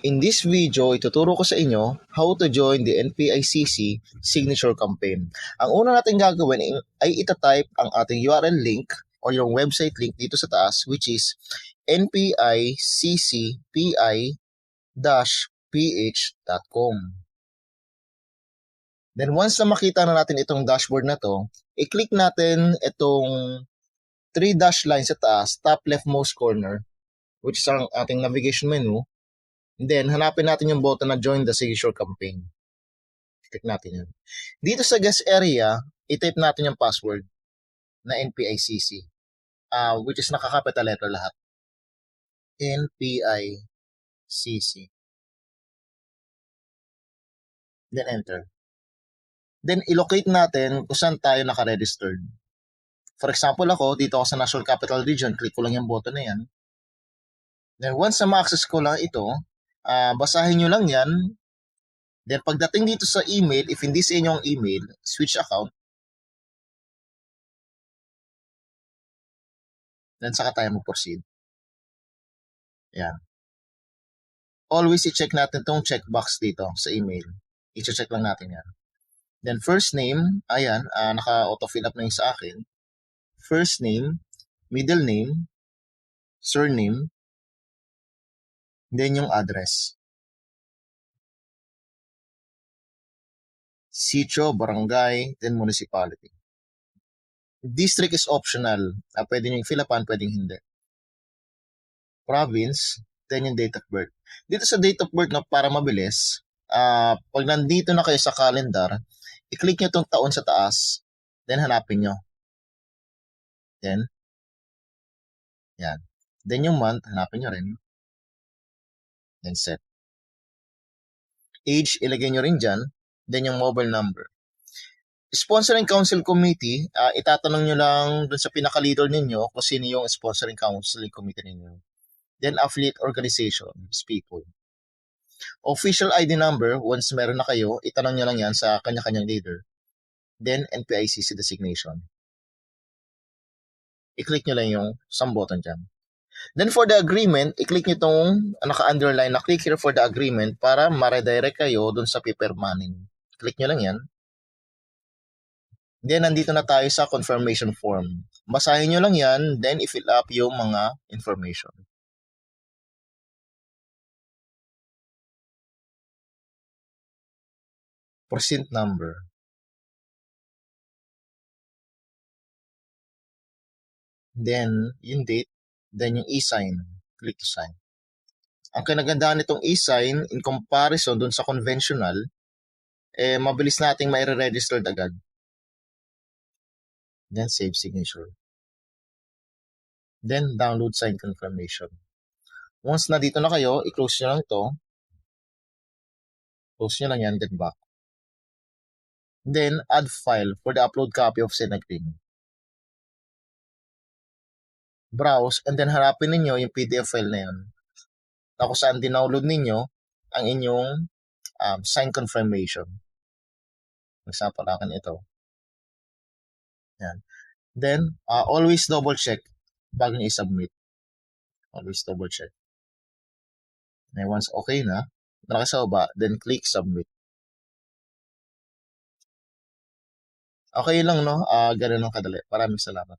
In this video, ituturo ko sa inyo how to join the NPICC signature campaign. Ang una natin gagawin ay itatype ang ating URL link or yung website link dito sa taas, which is npiccpi-ph.com. Then once na makita na natin itong dashboard na to, i-click natin itong 3 dash line sa taas, top leftmost corner, which is ang ating navigation menu. And then, hanapin natin yung button na Join the Signature Campaign. Click natin yun. Dito sa guest area, i-type natin yung password na NPICC, which is naka-capital letter lahat. NPICC. Then, enter. Then, ilocate natin kung saan tayo naka-registered. For example ako, dito ako sa National Capital Region, click ko lang yung button na yan. Then, once na ma-access ko lang ito, basahin nyo lang yan. Then pagdating dito sa email, if hindi sa inyong email, switch account. Then saka tayo mag-proceed. Yan. Always i-check natin tong checkbox dito sa email. I-check lang natin yan. Then first name, ayan, naka-auto-fill up na yung sa akin. First name, middle name, surname, then yung address. Sitio, barangay, then municipality. District is optional. Pwede nyo yung fill upan, pwedeng hindi. Province, then yung date of birth. Dito sa date of birth, para mabilis, pag nandito na kayo sa calendar, i-click nyo itong taon sa taas, then hanapin nyo. Then, yan. Then yung month, hanapin nyo rin. Then set. Age, ilagay nyo rin dyan. Then yung mobile number. Sponsoring Council Committee, itatanong nyo lang dun sa pinaka-leader ninyo kung sino yung Sponsoring Council Committee ninyo. Then affiliate organization, people. Official ID number, once meron na kayo, itanong nyo lang yan sa kanya-kanyang leader. Then NPICC designation. I-click nyo lang yung some button dyan. Then for the agreement, i-click nyo itong naka-underline na click here for the agreement para ma-redirect kayo dun sa pipirmanin. Click nyo lang yan. Then nandito na tayo sa confirmation form. Basahin nyo lang yan, then i-fill up yung mga information. Percent number. Then yung date, then yung e-sign. Click to sign. Ang kinagandaan nitong e-sign in comparison dun sa conventional, mabilis nating mai-register agad. Then save signature. Then download sign confirmation. Once na dito na kayo, i-close nyo lang ito. Close nyo lang yan, then back. Then add file for the upload copy of said agreement. Browse, and then harapin ninyo yung PDF file na yun. Na kung saan dinownload ninyo ang inyong sign confirmation. For example, akin ito. Yan. Then, always double check bago nyo i-submit. Always double check. And once okay na, sa baba, then click submit. Okay lang, no? Ganun lang kadali. Maraming salamat.